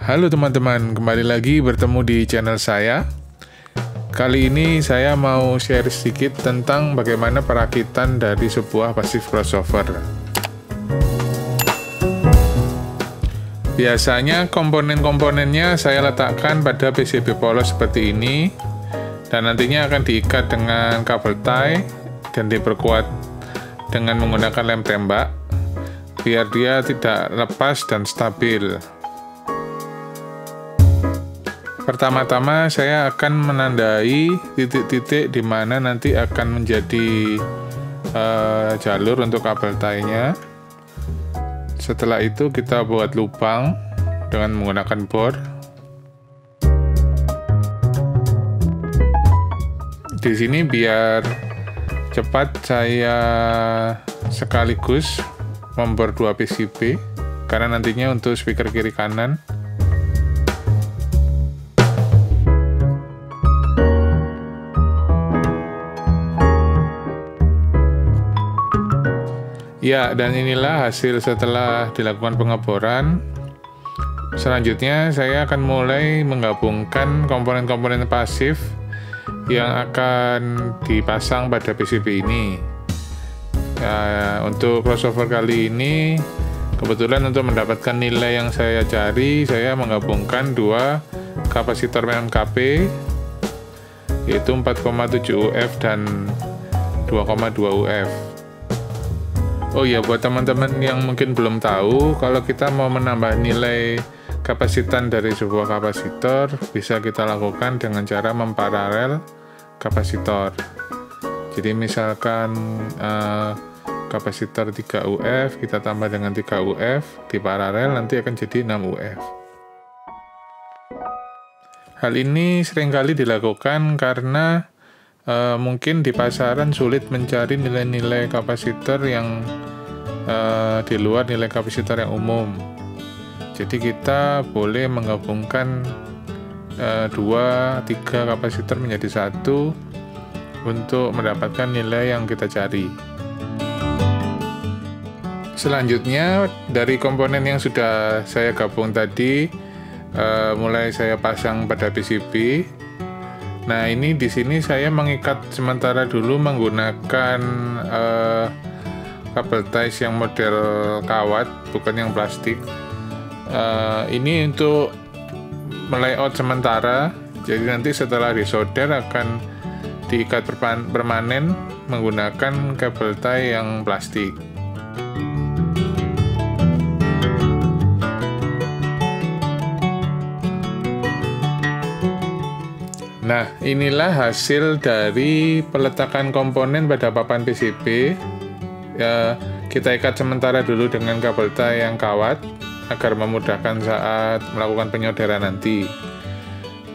Halo teman-teman, kembali lagi bertemu di channel saya. Kali ini saya mau share sedikit tentang bagaimana perakitan dari sebuah passive crossover. Biasanya komponen-komponennya saya letakkan pada PCB polos seperti ini, dan nantinya akan diikat dengan kabel tie dan diperkuat dengan menggunakan lem tembak biar dia tidak lepas dan stabil. Pertama-tama saya akan menandai titik-titik di mana nanti akan menjadi jalur untuk kabel tie-nya. Setelah itu kita buat lubang dengan menggunakan bor. Di sini biar cepat saya sekaligus membor 2 PCB karena nantinya untuk speaker kiri kanan. Ya, dan inilah hasil setelah dilakukan pengeboran. Selanjutnya saya akan mulai menggabungkan komponen-komponen pasif yang akan dipasang pada PCB ini. Ya, untuk crossover kali ini, kebetulan untuk mendapatkan nilai yang saya cari, saya menggabungkan dua kapasitor MKP, yaitu 4,7 UF dan 2,2 UF. Oh ya, buat teman-teman yang mungkin belum tahu, kalau kita mau menambah nilai kapasitan dari sebuah kapasitor, bisa kita lakukan dengan cara memparalel kapasitor. Jadi misalkan kapasitor 3 UF, kita tambah dengan 3 UF, di paralel nanti akan jadi 6 UF. Hal ini seringkali dilakukan karena mungkin di pasaran sulit mencari nilai-nilai kapasitor yang di luar nilai kapasitor yang umum. Jadi kita boleh menggabungkan 2-3 kapasitor menjadi satu untuk mendapatkan nilai yang kita cari. Selanjutnya, dari komponen yang sudah saya gabung tadi, mulai saya pasang pada PCB. Nah, ini di sini saya mengikat sementara dulu menggunakan kabel ties yang model kawat, bukan yang plastik. Ini untuk melayout sementara, jadi nanti setelah disolder akan diikat permanen menggunakan kabel tie yang plastik. Nah, inilah hasil dari peletakan komponen pada papan PCB. Ya, kita ikat sementara dulu dengan kabel tie yang kawat agar memudahkan saat melakukan penyodaran nanti.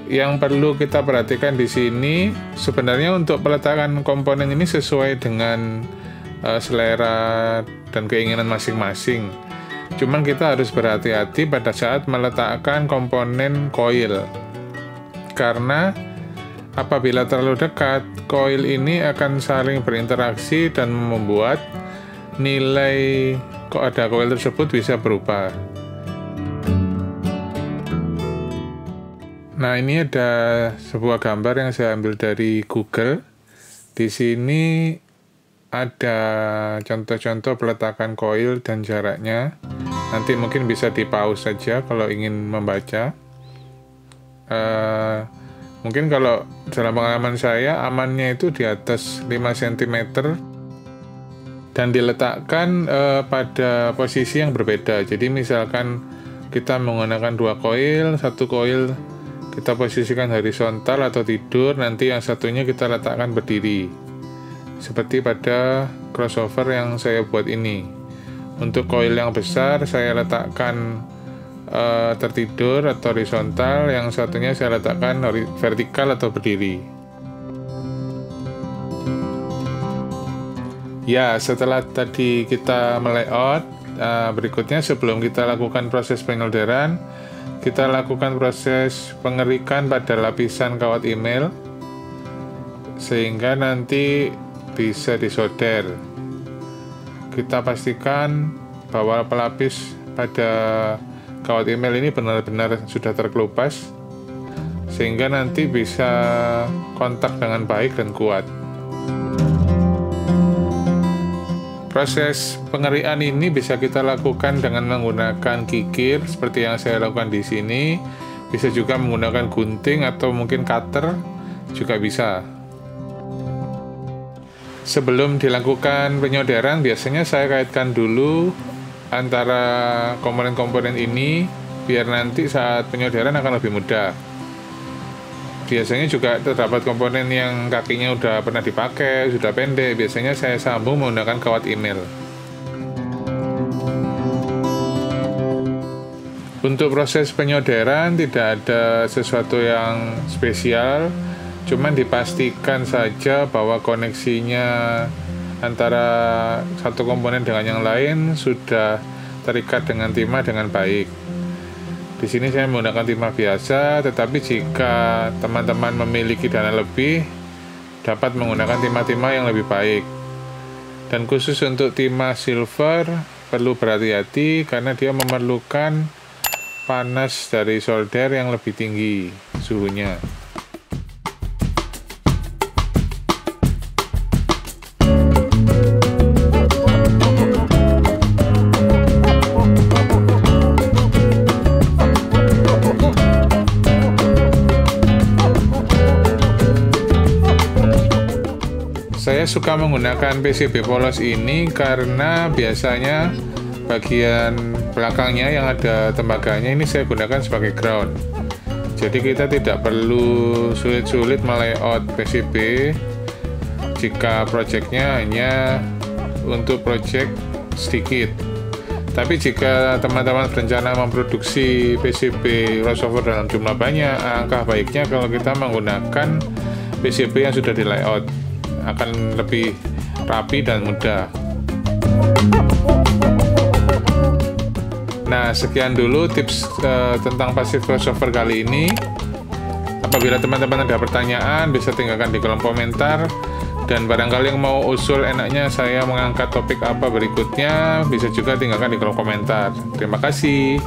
Yang perlu kita perhatikan di sini, sebenarnya untuk peletakan komponen ini sesuai dengan selera dan keinginan masing-masing. Cuman kita harus berhati-hati pada saat meletakkan komponen koil, karena apabila terlalu dekat, koil ini akan saling berinteraksi dan membuat nilai ada koil tersebut bisa berubah. Nah, ini ada sebuah gambar yang saya ambil dari Google. Di sini ada contoh-contoh peletakan koil dan jaraknya. Nanti mungkin bisa di-pause saja kalau ingin membaca. Mungkin kalau dalam pengalaman saya, amannya itu di atas 5 cm dan diletakkan pada posisi yang berbeda. Jadi misalkan kita menggunakan 2 koil, satu koil kita posisikan horizontal atau tidur, nanti yang satunya kita letakkan berdiri. Seperti pada crossover yang saya buat ini. Untuk koil yang besar saya letakkan tertidur atau horizontal, yang satunya saya letakkan vertikal atau berdiri. Ya, setelah tadi kita melayout, berikutnya sebelum kita lakukan proses penyolderan, kita lakukan proses pengerikan pada lapisan kawat email sehingga nanti bisa disolder. Kita pastikan bahwa pelapis pada kawat email ini benar-benar sudah terkelupas, sehingga nanti bisa kontak dengan baik dan kuat. Proses pengerian ini bisa kita lakukan dengan menggunakan kikir seperti yang saya lakukan di sini. Bisa juga menggunakan gunting atau mungkin cutter juga bisa. Sebelum dilakukan penyodern, biasanya saya kaitkan dulu antara komponen-komponen ini biar nanti saat penyodern akan lebih mudah. Biasanya juga terdapat komponen yang kakinya udah pernah dipakai, sudah pendek. Biasanya saya sambung menggunakan kawat email. Untuk proses penyodern tidak ada sesuatu yang spesial. Cuman dipastikan saja bahwa koneksinya antara satu komponen dengan yang lain sudah terikat dengan timah dengan baik. Di sini saya menggunakan timah biasa, tetapi jika teman-teman memiliki dana lebih, dapat menggunakan timah-timah yang lebih baik. Dan khusus untuk timah silver, perlu berhati-hati karena dia memerlukan panas dari solder yang lebih tinggi suhunya. Saya suka menggunakan PCB polos ini karena biasanya bagian belakangnya yang ada tembaganya ini saya gunakan sebagai ground. Jadi kita tidak perlu sulit-sulit melayout PCB jika projectnya hanya untuk project sedikit. Tapi jika teman-teman berencana memproduksi PCB crossover dalam jumlah banyak, alangkah baiknya kalau kita menggunakan PCB yang sudah di layout, akan lebih rapi dan mudah. Nah, sekian dulu tips tentang passive crossover kali ini. Apabila teman-teman ada pertanyaan, bisa tinggalkan di kolom komentar. Dan barangkali yang mau usul enaknya saya mengangkat topik apa berikutnya, bisa juga tinggalkan di kolom komentar. Terima kasih.